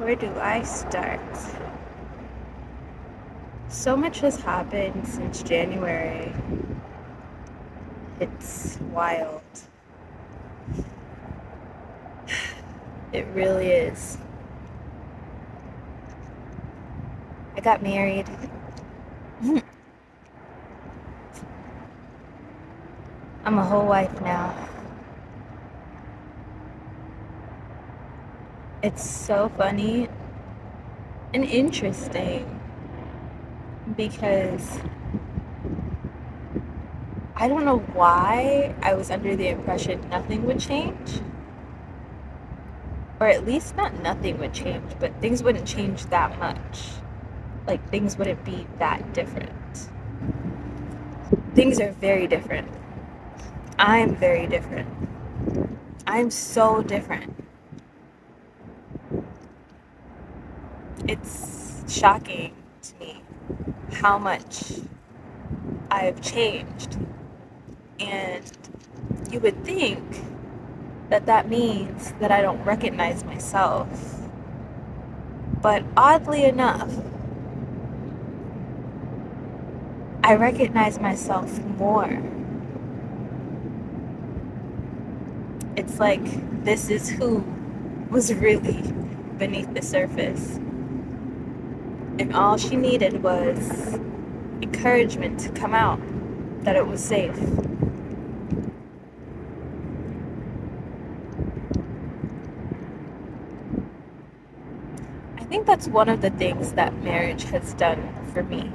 Where do I start? So much has happened since January. It's wild. It really is. I got married. I'm a whole wife now. It's so funny and interesting because I don't know why I was under the impression nothing would change. Or at least not nothing would change, but things wouldn't change that much. Like things wouldn't be that different. Things are very different. I'm very different. I'm so different. It's shocking to me how much I've changed. And you would think that that means that I don't recognize myself. But oddly enough, I recognize myself more. It's like this is who was really beneath the surface. And all she needed was encouragement to come out, that it was safe. I think that's one of the things that marriage has done for me.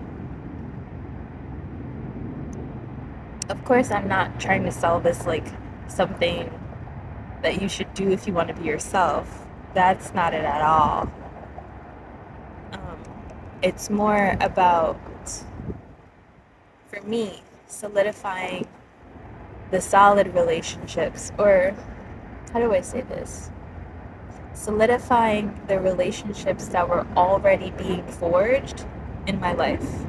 Of course, I'm not trying to sell this like something that you should do if you want to be yourself. That's not it at all. Um, it's more about, for me, solidifying the solid relationships, or how do I say this? Solidifying the relationships that were already being forged in my life.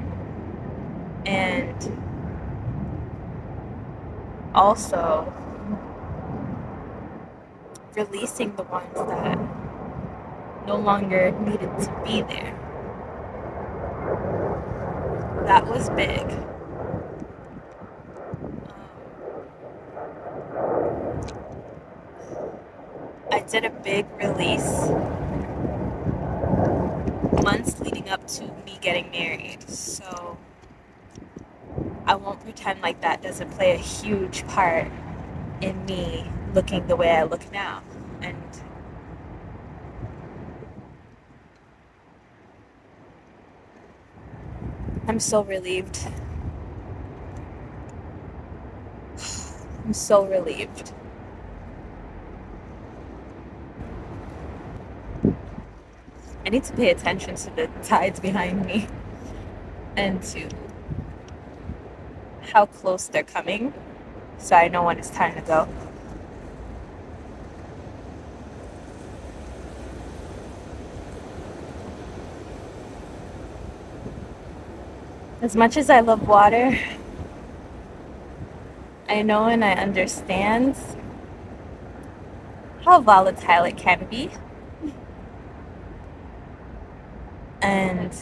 And also releasing the ones that no longer needed to be there. That was big. I did a big release months leading up to me getting married, so I won't pretend like that doesn't play a huge part in me looking the way I look now. And I'm so relieved. I'm so relieved. I need to pay attention to the tides behind me and to how close they're coming so I know when it's time to go. As much as I love water, I know and I understand how volatile it can be, and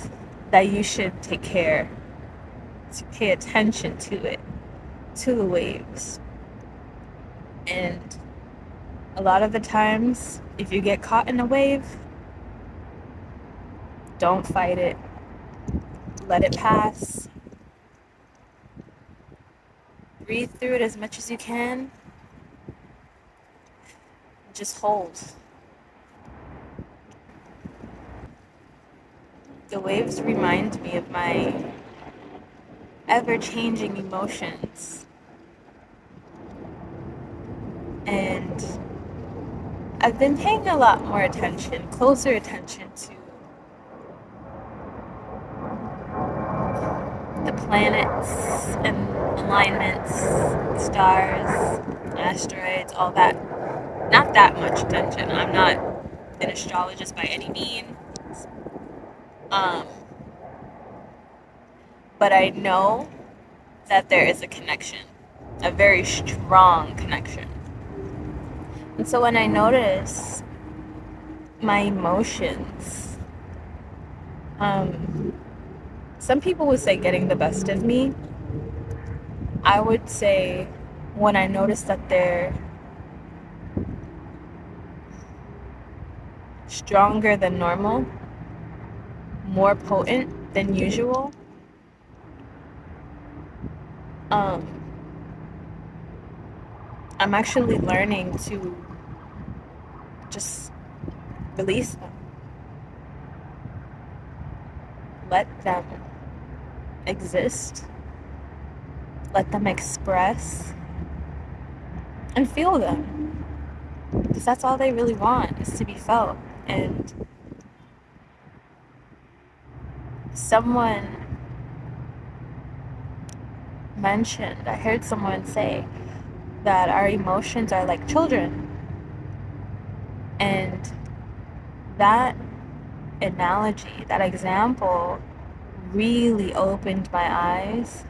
that you should take care to pay attention to it, to the waves. And a lot of the times, if you get caught in a wave, don't fight it. Let it pass. Breathe through it as much as you can. Just hold. The waves remind me of my ever-changing emotions. And I've been paying a lot more attention, closer attention to the planets and alignments, stars, asteroids, all that. Not that much attention. I'm not an astrologist by any means. Um, but I know that there is a connection, a very strong connection. And so when I notice my emotions. Um, some people would say getting the best of me. I would say when I notice that they're stronger than normal, more potent than usual, um, I'm actually learning to just release them, let them exist, let them express, and feel them. Because that's all they really want is to be felt. And someone mentioned, I heard someone say that our emotions are like children. And that analogy, that example, really opened my eyes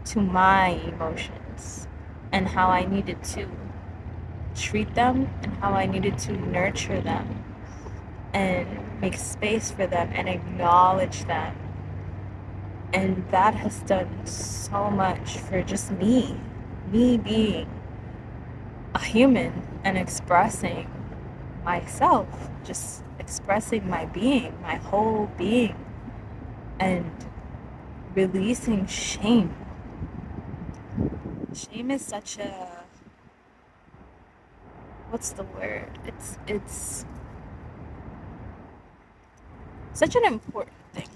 to my emotions and how I needed to treat them and how I needed to nurture them and make space for them and acknowledge them. And that has done so much for just me being a human and expressing myself, just expressing my being, my whole being, and releasing shame. Shame is such a, what's the word? It's such an important thing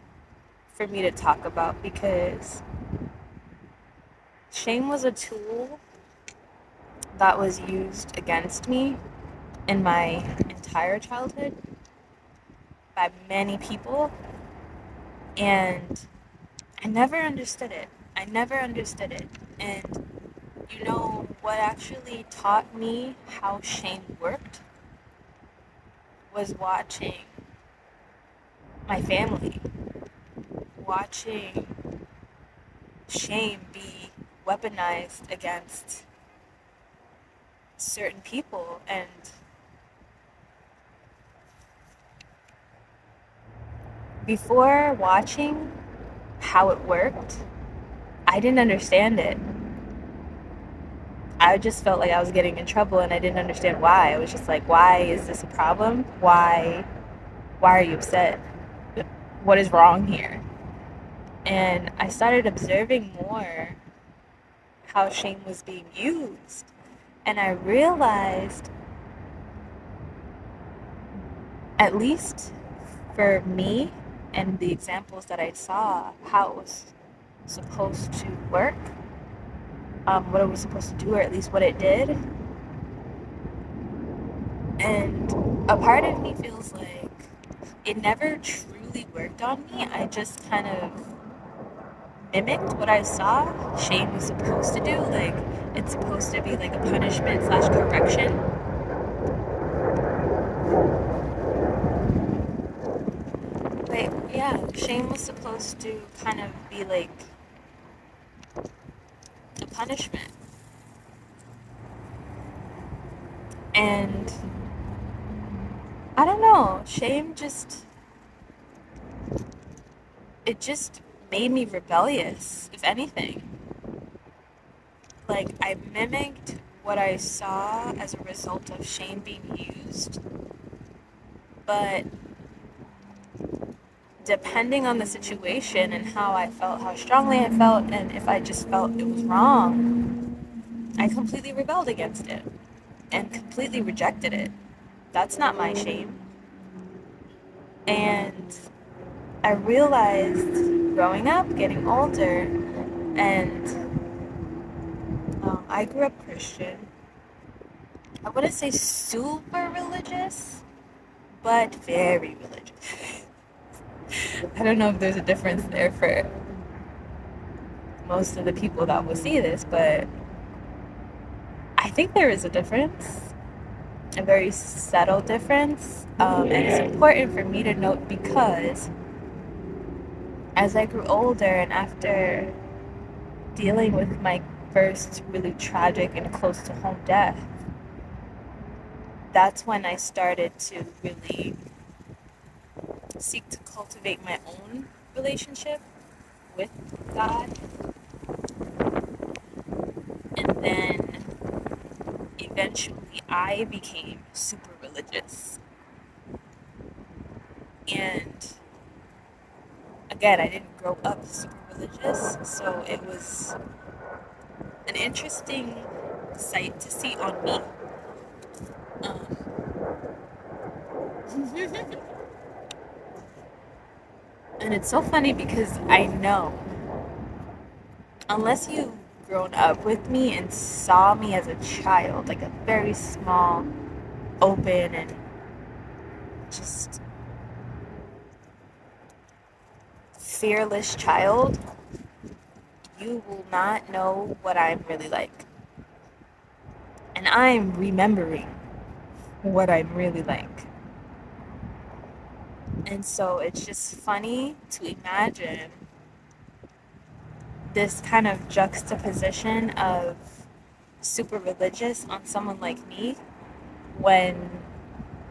for me to talk about because shame was a tool that was used against me in my entire childhood by many people, and I never understood it. I never understood it. And you know what actually taught me how shame worked was watching my family, watching shame be weaponized against certain people. And before watching how it worked, I didn't understand it. I just felt like I was getting in trouble and I didn't understand why. I was just like, why is this a problem? Why are you upset? What is wrong here? And I started observing more how shame was being used. And I realized, at least for me and the examples that I saw, how it was supposed to work, what it was supposed to do, or at least what it did. And a part of me feels like it never truly worked on me. I just kind of mimicked what I saw shame was supposed to do. Like, it's supposed to be like a punishment slash correction. But yeah, shame was supposed to kind of be like a punishment. And I don't know, shame just, it just made me rebellious, if anything. Like, I mimicked what I saw as a result of shame being used, but depending on the situation and how I felt, how strongly I felt, and if I just felt it was wrong, I completely rebelled against it and completely rejected it. That's not my shame. And I realized growing up, getting older, and I grew up Christian. I wouldn't say super religious, but very religious. I don't know if there's a difference there for most of the people that will see this, but I think there is a difference, a very subtle difference, and it's important for me to note because as I grew older and after dealing with my first really tragic and close to home death, that's when I started to really seek to cultivate my own relationship with God. And then eventually I became super religious. And again, I didn't grow up super religious, so it was an interesting sight to see on me. Um, and it's so funny because I know, unless you've grown up with me and saw me as a child, like a very small, open, and just fearless child, you will not know what I'm really like. And I'm remembering what I'm really like. And so it's just funny to imagine this kind of juxtaposition of super religious on someone like me when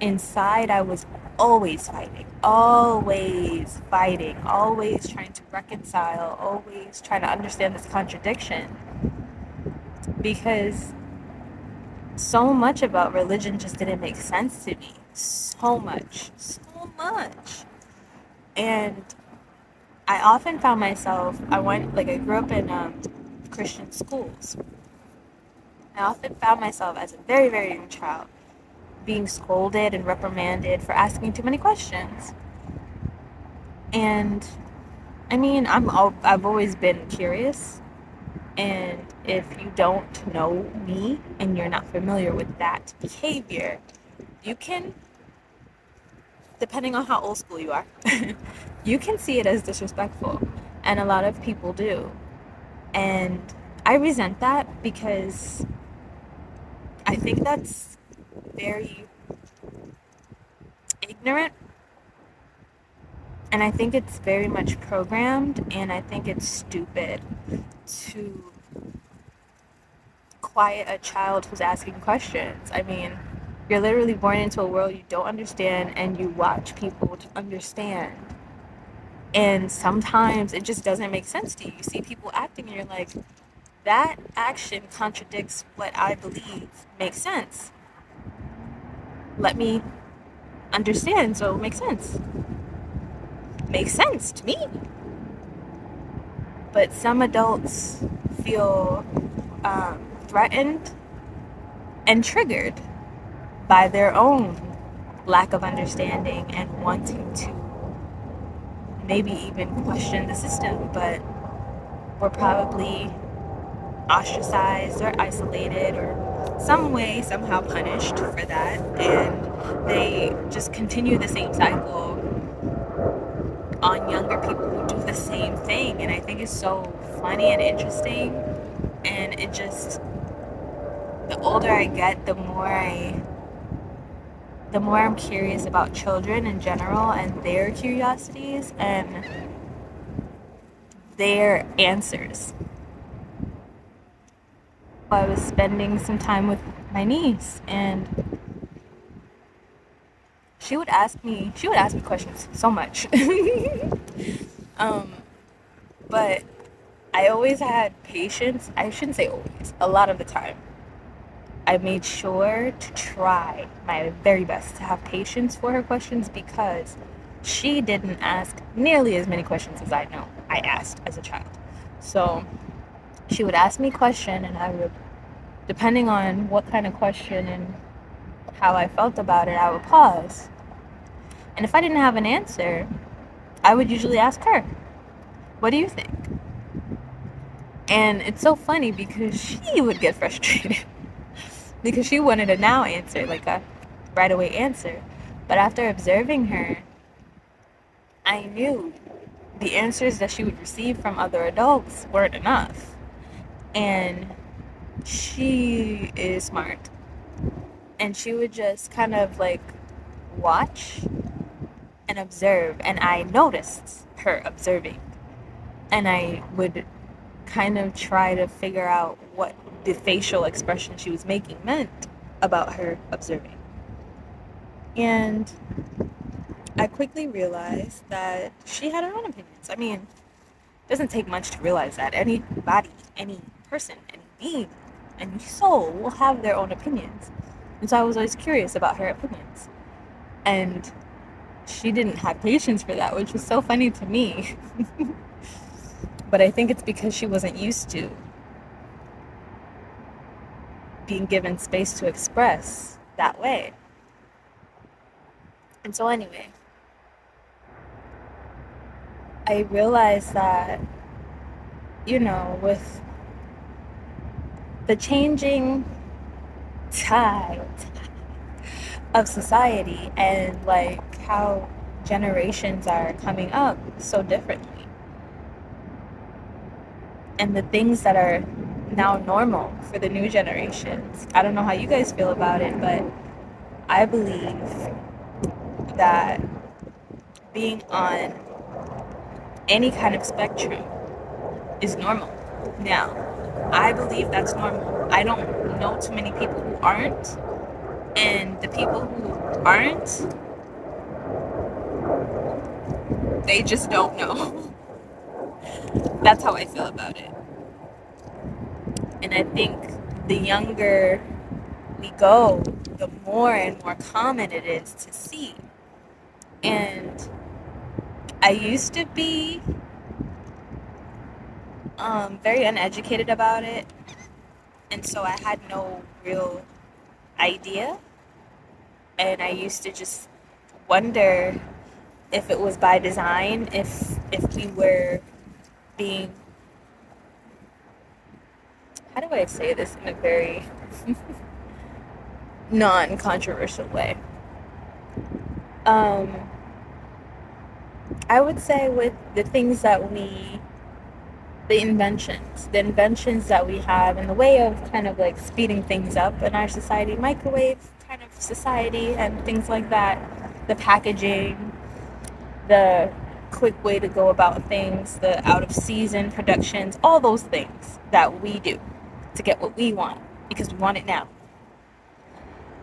inside I was always fighting, always trying to reconcile, always trying to understand this contradiction. Because so much about religion just didn't make sense to me. So much. And I often found myself, I grew up in Christian schools. I often found myself as a very, very young child being scolded and reprimanded for asking too many questions. And I mean, I've always been curious. And if you don't know me and you're not familiar with that behavior, you can, depending on how old school you are, you can see it as disrespectful. And a lot of people do. And I resent that because I think that's very ignorant. And I think it's very much programmed. And I think it's stupid to quiet a child who's asking questions. I mean, you're literally born into a world you don't understand and you watch people to understand. And sometimes it just doesn't make sense to you. You see people acting and you're like, that action contradicts what I believe makes sense. Let me understand so it makes sense. Makes sense to me. But some adults feel threatened and triggered by their own lack of understanding and wanting to maybe even question the system, but we're probably ostracized or isolated or some way somehow punished for that, and they just continue the same cycle on younger people who do the same thing. And I think it's so funny and interesting, and it just, the older I get, the more I'm curious about children in general and their curiosities and their answers. I was spending some time with my niece, and she would ask me questions so much. But I always had patience. I shouldn't say always, a lot of the time. I made sure to try my very best to have patience for her questions because she didn't ask nearly as many questions as I asked as a child. So she would ask me a question, and I would, depending on what kind of question and how I felt about it, I would pause. And if I didn't have an answer, I would usually ask her, what do you think? And it's so funny because she would get frustrated because she wanted a now answer, like a right away answer. But after observing her, I knew the answers that she would receive from other adults weren't enough. And she is smart. And she would just kind of like watch and observe. And I noticed her observing. And I would kind of try to figure out what the facial expression she was making meant about her observing. And I quickly realized that she had her own opinions. I mean, it doesn't take much to realize that anybody, any person, any being, any soul will have their own opinions. And so I was always curious about her opinions. And she didn't have patience for that, which was so funny to me. But I think it's because she wasn't used to being given space to express that way. And so, anyway, I realized that, with the changing tide of society and like how generations are coming up so differently, and the things that are now normal for the new generations. I don't know how you guys feel about it, but I believe that being on any kind of spectrum is normal now. I believe that's normal. I don't know too many people who aren't, and the people who aren't, they just don't know. That's how I feel about it. And I think the younger we go, the more and more common it is to see. And I used to be very uneducated about it, and so I had no real idea. And I used to just wonder if it was by design, if we were being, how do I say this in a very non-controversial way? Um, I would say with the inventions that we have in the way of kind of like speeding things up in our society, microwave kind of society and things like that, the packaging, the quick way to go about things, the out of season productions, all those things that we do to get what we want because we want it now.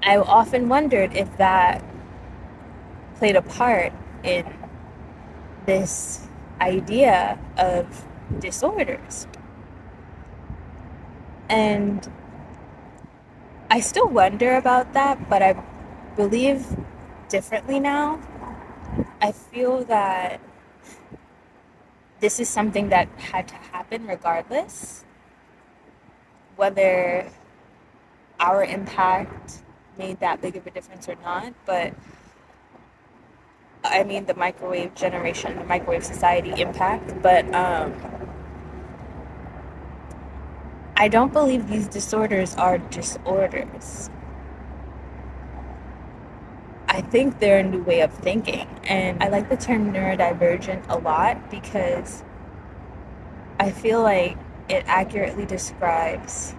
I often wondered if that played a part in this idea of disorders. And I still wonder about that, but I believe differently now. I feel that this is something that had to happen regardless, whether our impact made that big of a difference or not. But I mean, the microwave generation, the microwave society impact. But I don't believe these disorders are disorders. I think they're a new way of thinking. And I like the term neurodivergent a lot because I feel like it accurately describes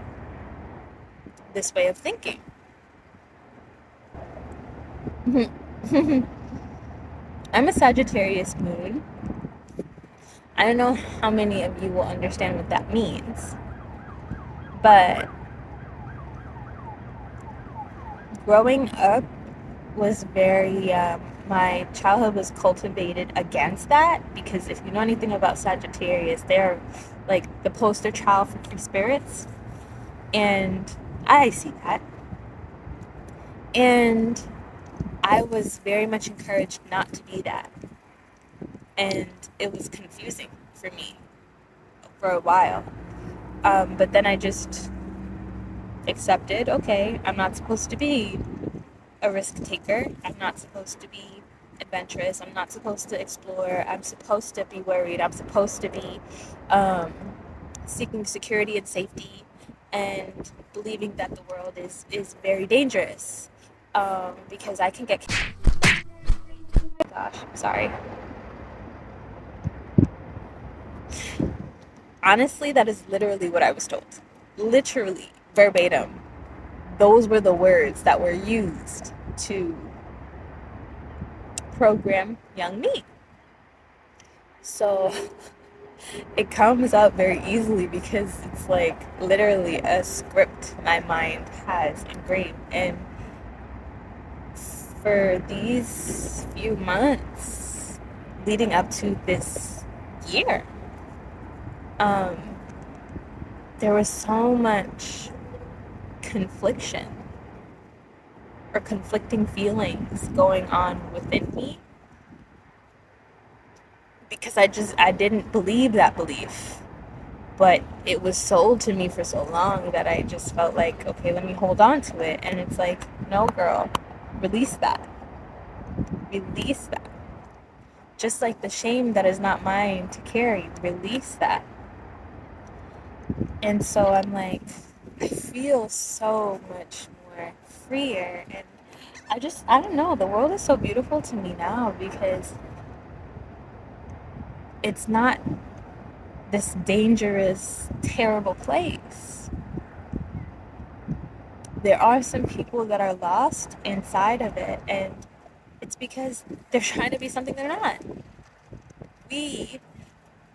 this way of thinking. I'm a Sagittarius moon. I don't know how many of you will understand what that means, but growing up was my childhood was cultivated against that because if you know anything about Sagittarius, they're like the poster child for free spirits, and I see that. And I was very much encouraged not to be that. And it was confusing for me for a while. But then I just accepted, okay, I'm not supposed to be a risk taker. I'm not supposed to be adventurous. I'm not supposed to explore. I'm supposed to be worried. I'm supposed to be seeking security and safety and believing that the world is very dangerous because I can get. Gosh, I'm sorry. Honestly, that is literally what I was told. Literally, verbatim. Those were the words that were used to program young me. So it comes up very easily because it's like literally a script my mind has engraved. And for these few months leading up to this year, um, there was so much confliction or conflicting feelings going on within me because I didn't believe that belief. But it was sold to me for so long that I just felt like, okay, let me hold on to it. And it's like, no, girl, release that. Release that. Just like the shame that is not mine to carry, release that. And so I'm like, I feel so much more freer. And I don't know, the world is so beautiful to me now because it's not this dangerous, terrible place. There are some people that are lost inside of it, and it's because they're trying to be something they're not. We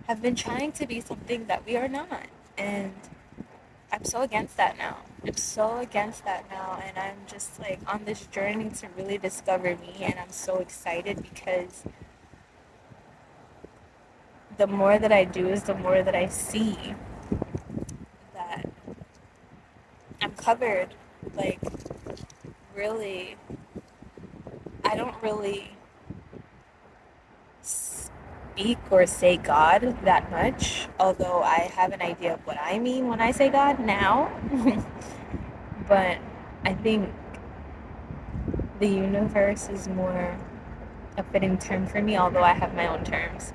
have been trying to be something that we are not, and I'm so against that now. I'm so against that now, and I'm just like on this journey to really discover me, and I'm so excited because the more that I do is the more that I see that I'm covered. Like, really, I don't really speak or say God that much, although I have an idea of what I mean when I say God now. But I think the universe is more a fitting term for me, although I have my own terms.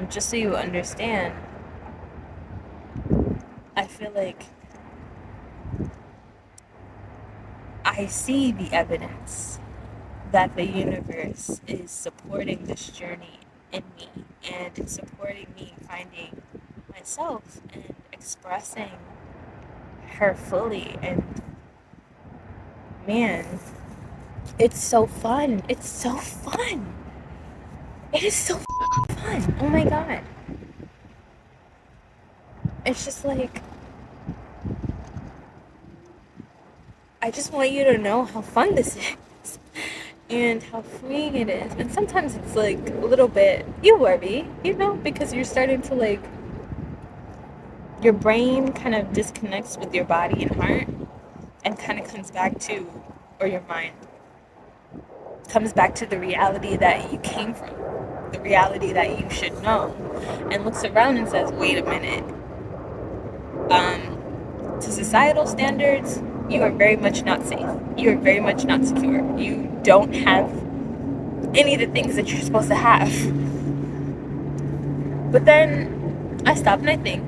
Just so you understand, I feel like I see the evidence that the universe is supporting this journey in me, and it's supporting me finding myself and expressing her fully. And man, it's so fun. It's so fun. It is so fun. Oh my god. It's just like, I just want you to know how fun this is and how freeing it is. And sometimes it's like a little bit, you worry, because you're starting to like, your brain kind of disconnects with your body and heart and kind of comes back to, or your mind comes back to the reality that you came from, the reality that you should know, and looks around and says, wait a minute. To societal standards, you are very much not safe. You are very much not secure. You don't have any of the things that you're supposed to have. But then I stop and I think,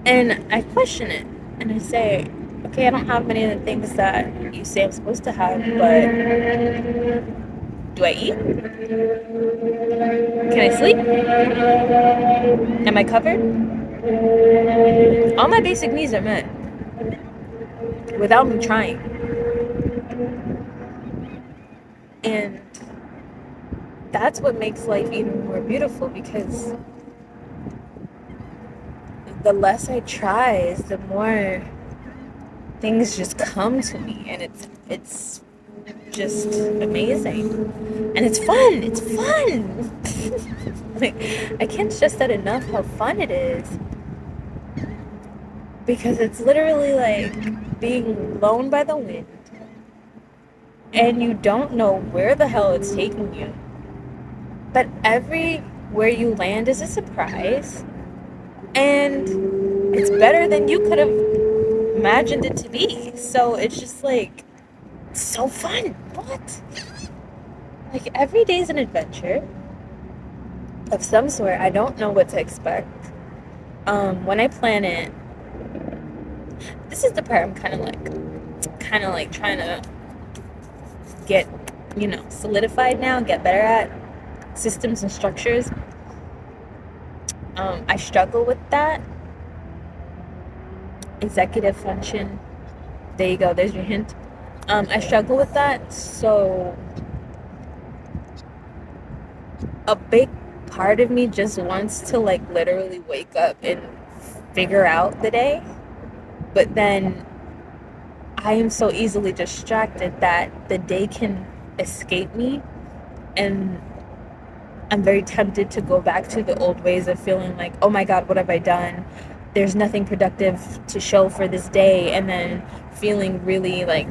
and I question it, and I say, okay, I don't have many of the things that you say I'm supposed to have, but do I eat? Can I sleep? Am I covered? All my basic needs are met without me trying. And that's what makes life even more beautiful, because the less I try is the more things just come to me, and it's just amazing. And it's fun. It's fun. Like, I can't stress that enough how fun it is, because it's literally like being blown by the wind and you don't know where the hell it's taking you. But everywhere you land is a surprise, and it's better than you could have imagined it to be. So it's just like, it's so fun. What? Like, every day is an adventure of some sort. I don't know what to expect. When I plan it, this is the part I'm kind of like trying to get, solidified now, get better at systems and structures. I struggle with that. Executive function. There you go. There's your hint. I struggle with that. So a big part of me just wants to like literally wake up and figure out the day. But then I am so easily distracted that the day can escape me, and I'm very tempted to go back to the old ways of feeling like, oh my God, what have I done? There's nothing productive to show for this day, and then feeling really like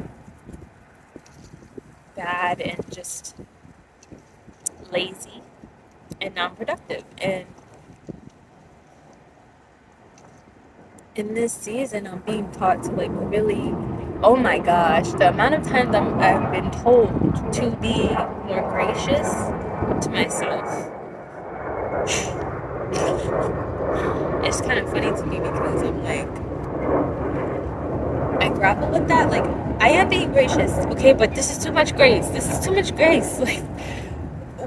bad and just lazy and non-productive. And in this season, I'm being taught to like really, oh my gosh, the amount of times I've been told to be more gracious to myself. It's kind of funny to me because I'm like, I grapple with that. Like, I am being gracious, okay, but this is too much grace. This is too much grace. Like,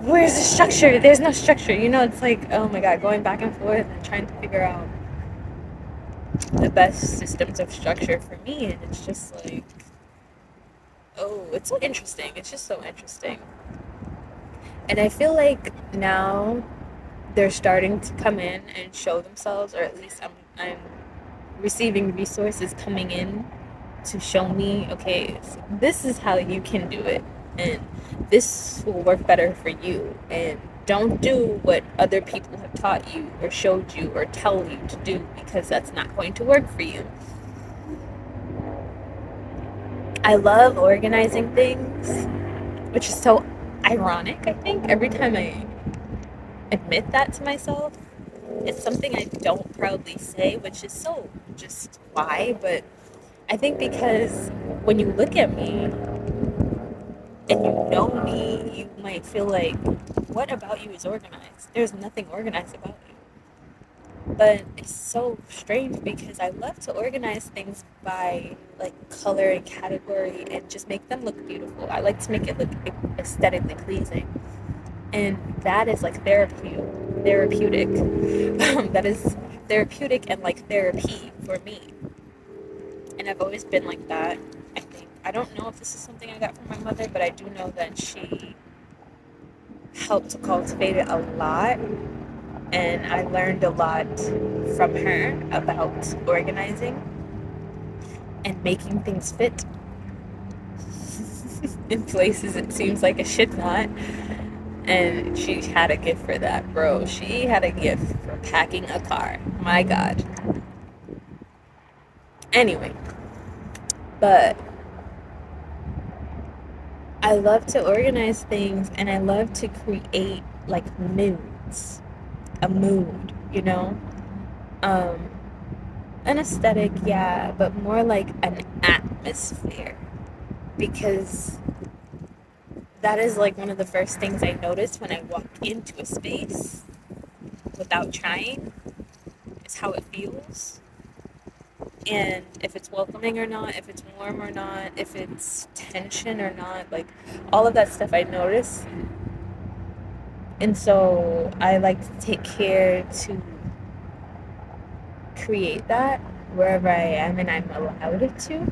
where's the structure? There's no structure. You know, it's like, oh my God, going back and forth and trying to figure out the best systems of structure for me. And it's just like, oh, it's so interesting. It's just so interesting. And I feel like now they're starting to come in and show themselves, or at least I'm receiving resources coming in to show me, okay, so this is how you can do it, and this will work better for you. And don't do what other people have taught you or showed you or tell you to do, because that's not going to work for you. I love organizing things, which is so ironic, I think. Every time I admit that to myself, it's something I don't proudly say, which is so just why, but I think because when you look at me and you know me, you might feel like, what about you is organized? There's nothing organized about you. But it's so strange because I love to organize things by like color and category and just make them look beautiful. I like to make it look aesthetically pleasing. And that is like therapeutic. That is therapeutic and like therapy for me. And I've always been like that, I think. I don't know if this is something I got from my mother, but I do know that she helped to cultivate it a lot. And I learned a lot from her about organizing and making things fit in places it seems like it should not. And she had a gift for that, bro. She had a gift for packing a car. My God. Anyway, but I love to organize things and I love to create like moods. A mood, you know? Um, an aesthetic, yeah, but more like an atmosphere. Because that is like one of the first things I notice when I walk into a space without trying, is how it feels. And if it's welcoming or not, if it's warm or not, if it's tension or not, like all of that stuff I notice. And so I like to take care to create that wherever I am and I'm allowed it to.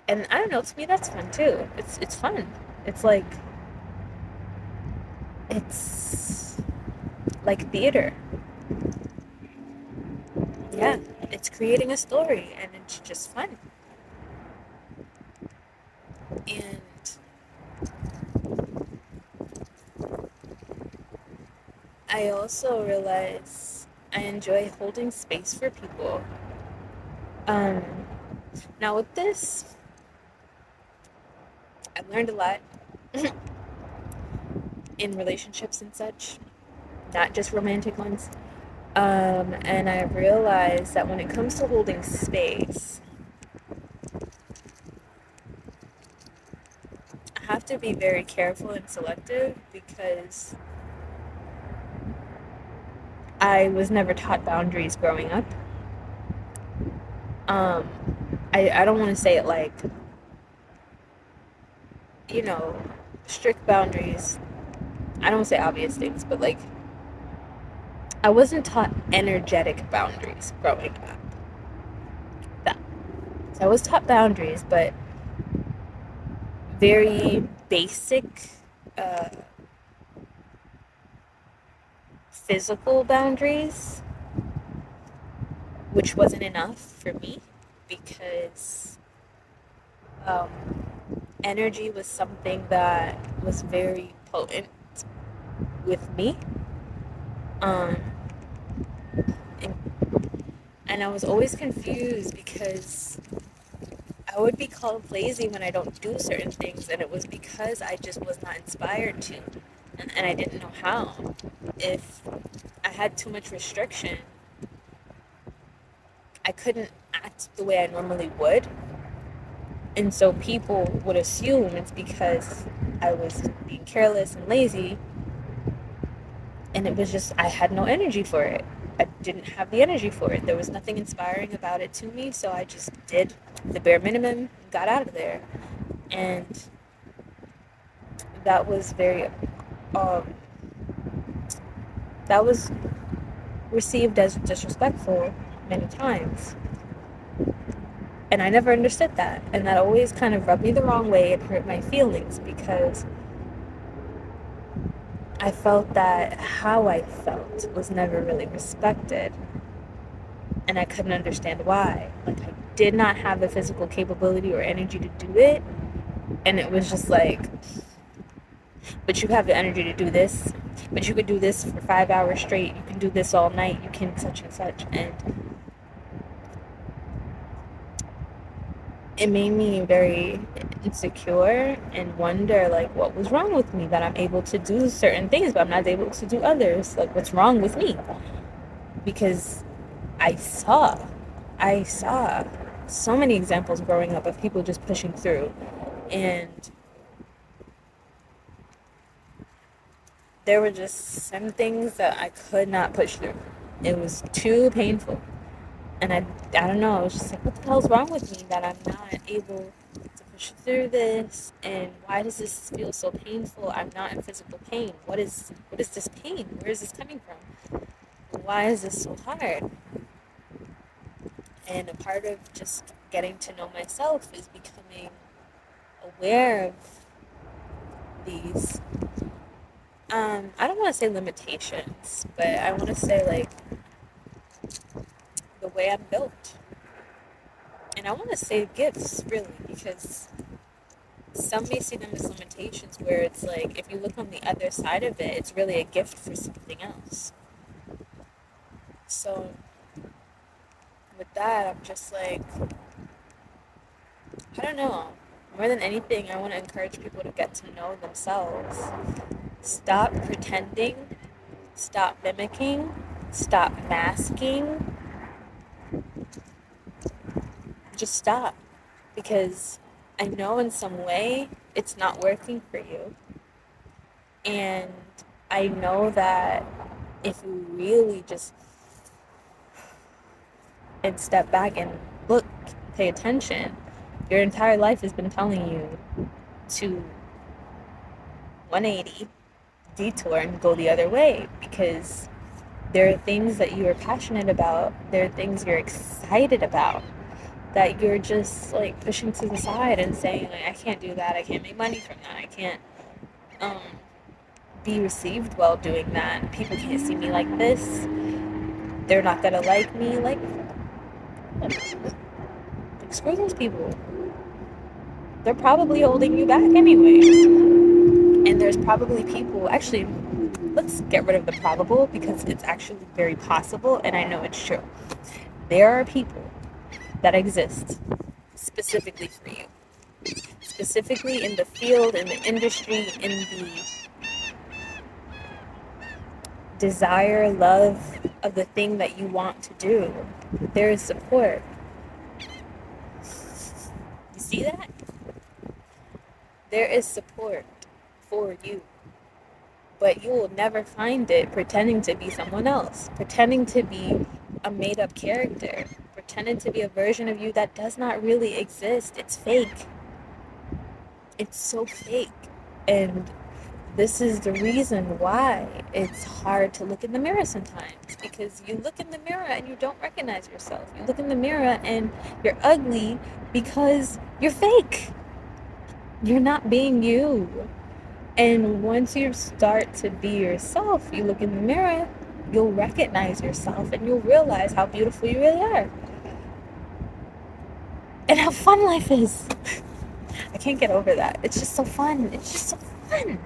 And I don't know, to me that's fun too. It's fun. It's like it's like theater. Yeah, it's creating a story and it's just fun. And I also realize I enjoy holding space for people. Um, Now with this, I've learned a lot in relationships and such, not just romantic ones. And I realized that when it comes to holding space, I have to be very careful and selective because I was never taught boundaries growing up. Um, I don't want to say it like, you know, strict boundaries. I don't say obvious things, but like, I wasn't taught energetic boundaries growing up. That. So I was taught boundaries, but very basic uh, physical boundaries, which wasn't enough for me. because um, energy was something that was very potent with me. Um, and, and I was always confused because I would be called lazy when I don't do certain things, and it was because I just was not inspired to, and I didn't know how. If I had too much restriction, I couldn't act the way I normally would, and so people would assume it's because I was being careless and lazy, and it was just I had no energy for it. I didn't have the energy for it. There was nothing inspiring about it to me, so I just did the bare minimum and got out of there. And that was very um, that was received as disrespectful many times. And I never understood that. And that always kind of rubbed me the wrong way and hurt my feelings because I felt that how I felt was never really respected. And I couldn't understand why. Like, I did not have the physical capability or energy to do it. And it was just like, but you have the energy to do this. But you could do this for 5 hours straight. You can do this all night. You can such and such. And it made me very insecure and wonder like what was wrong with me that I'm able to do certain things but I'm not able to do others. Like, what's wrong with me? Because I saw I saw so many examples growing up of people just pushing through, and there were just some things that I could not push through. It was too painful. And I don't know, I was just like, what the hell's wrong with me that I'm not able to push through this? And why does this feel so painful? I'm not in physical pain. What is this pain? Where is this coming from? Why is this so hard? And a part of just getting to know myself is becoming aware of these I don't want to say limitations, but I want to say like the way I'm built. And I want to say gifts, really, because some may see them as limitations where it's like if you look on the other side of it, it's really a gift for something else. So with that, I'm just like, I don't know. More than anything, I want to encourage people to get to know themselves. Stop pretending, stop mimicking, stop masking. Just stop. Because I know in some way it's not working for you. And I know that if you really just and step back and look, pay attention, your entire life has been telling you to 180, detour, and go the other way because there are things that you are passionate about, there are things you're excited about that you're just like pushing to the side and saying like, I can't do that, I can't make money from that, I can't um, be received while doing that, people can't see me like this, they're not gonna like me. Like screw those people. They're probably holding you back anyway. And there's probably people, actually, let's get rid of the probable because it's actually very possible and I know it's true. There are people that exist specifically for you. Specifically in the field, in the industry, in the desire, love of the thing that you want to do. There is support. You see that? There is support for you. But you will never find it pretending to be someone else, pretending to be a made up character, pretending to be a version of you that does not really exist. It's fake. It's so fake. And this is the reason why it's hard to look in the mirror sometimes, because you look in the mirror and you don't recognize yourself. You look in the mirror and you're ugly because you're fake. You're not being you. And once you start to be yourself, you look in the mirror, you'll recognize yourself and you'll realize how beautiful you really are. and how fun life is. I can't get over that. It's just so fun. It's just so fun.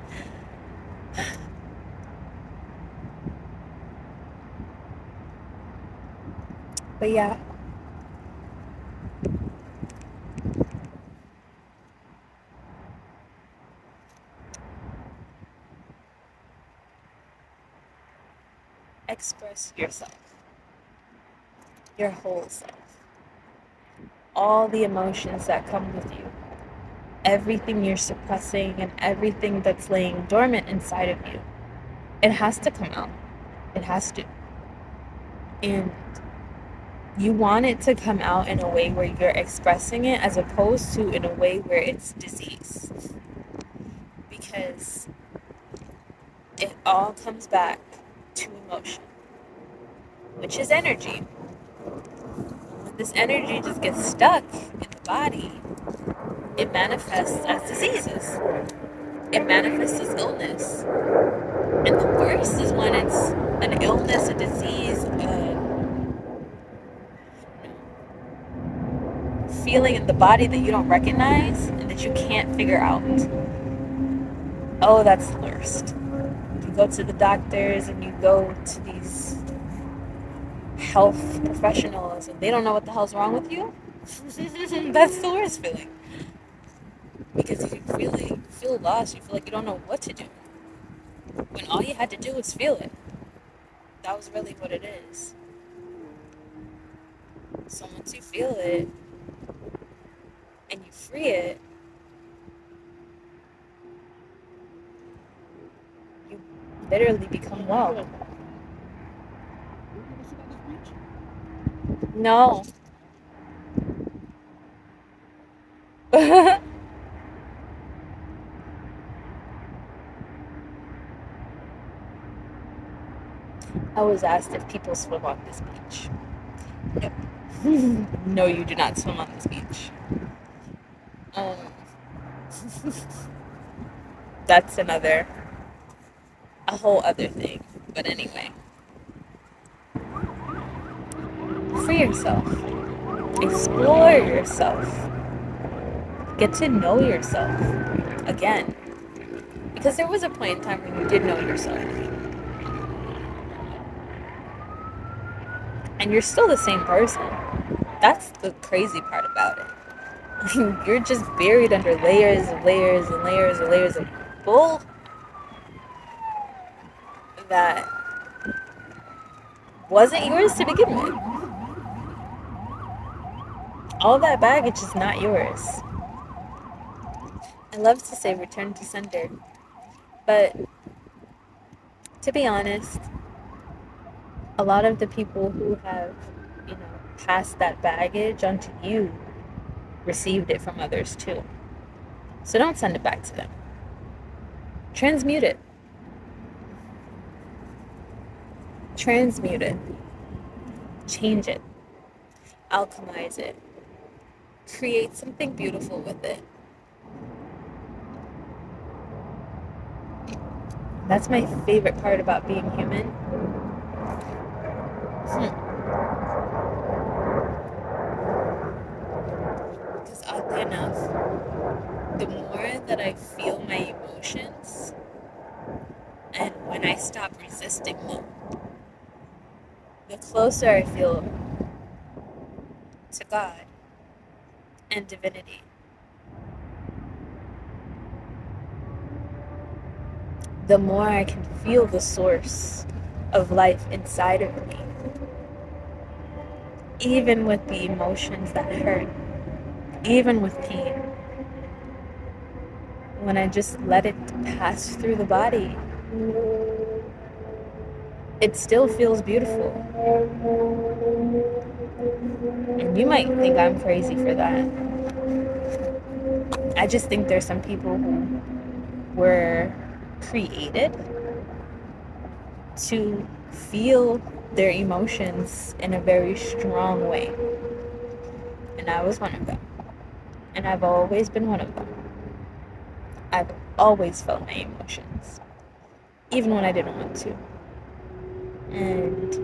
But yeah, express yourself, your whole self, all the emotions that come with you, everything you're suppressing, and everything that's laying dormant inside of you. It has to come out. It has to. And you want it to come out in a way where you're expressing it as opposed to in a way where it's disease. Because it all comes back to emotion, which is energy. When this energy just gets stuck in the body, it manifests as diseases. It manifests as illness. And the worst is when it's an illness, a disease, feeling in the body that you don't recognize and that you can't figure out. Oh, that's the worst. You go to the doctors and you go to these health professionals and they don't know what the hell's wrong with you. That's the worst feeling. Because you really feel lost. You feel like you don't know what to do. When all you had to do was feel it. That was really what it is. So once you feel it and you free it, you literally become well. No. I was asked if people swim on this beach. No. No, you do not swim on this beach. Um, that's a whole other thing. But anyway, free yourself. Explore yourself. Get to know yourself again. Because there was a point in time when you did know yourself. And you're still the same person. That's the crazy part about it. You're just buried under layers and layers and layers and layers of bull that wasn't yours to begin with. All that baggage is not yours. I love to say return to sender, but to be honest, a lot of the people who have, passed that baggage onto you received it from others too. So don't send it back to them. Transmute it. Transmute it. Change it. Alchemize it. Create something beautiful with it. That's my favorite part about being human. Because oddly enough, the more that I feel my emotions, and when I stop resisting them, the closer I feel to God and divinity. The more I can feel the source of life inside of me, even with the emotions that hurt, even with pain. When I just let it pass through the body, it still feels beautiful. And you might think I'm crazy for that. I just think there's some people who were created to feel their emotions in a very strong way. And I was one of them. And I've always been one of them. I've always felt my emotions, even when I didn't want to. And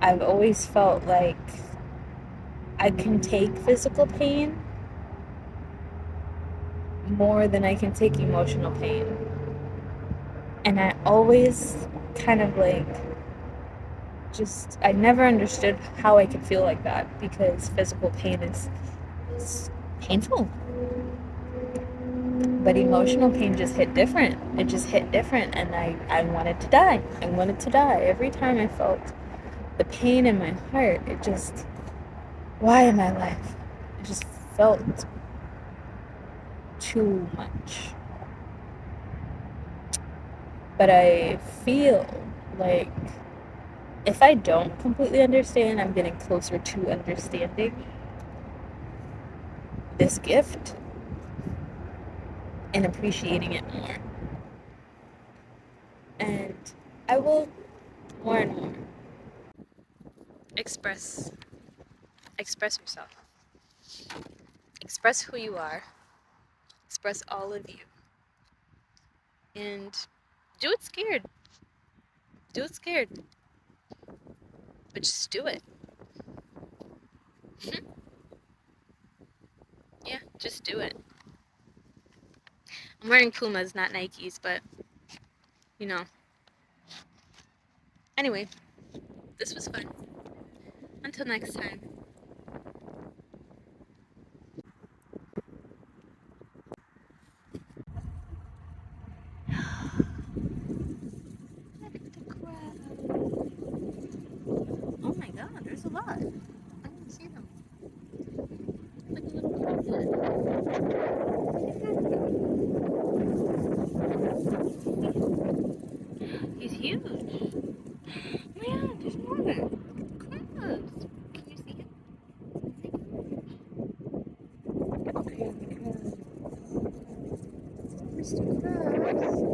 I've always felt like I can take physical pain more than I can take emotional pain. And I always kind of like just, I never understood how I could feel like that because physical pain is painful. But emotional pain just hit different. It just hit different. And I wanted to die. I wanted to die. Every time I felt the pain in my heart, it just, why am I alive? It just felt too much. But I feel like if I don't completely understand, I'm getting closer to understanding this gift and appreciating it more. And I will more and more express yourself. Express who you are. Express all of you. And do it scared. Do it scared. But just do it. Yeah, just do it. I'm wearing Pumas, not Nikes, but you know. Anyway, this was fun. Until next time. Look at the crowd. Oh my god, there's a lot. I didn't see them. Look at the crowd. He's huge. Yeah, there's more. Crabs. Can you see him? Okay, Mr. Krabs.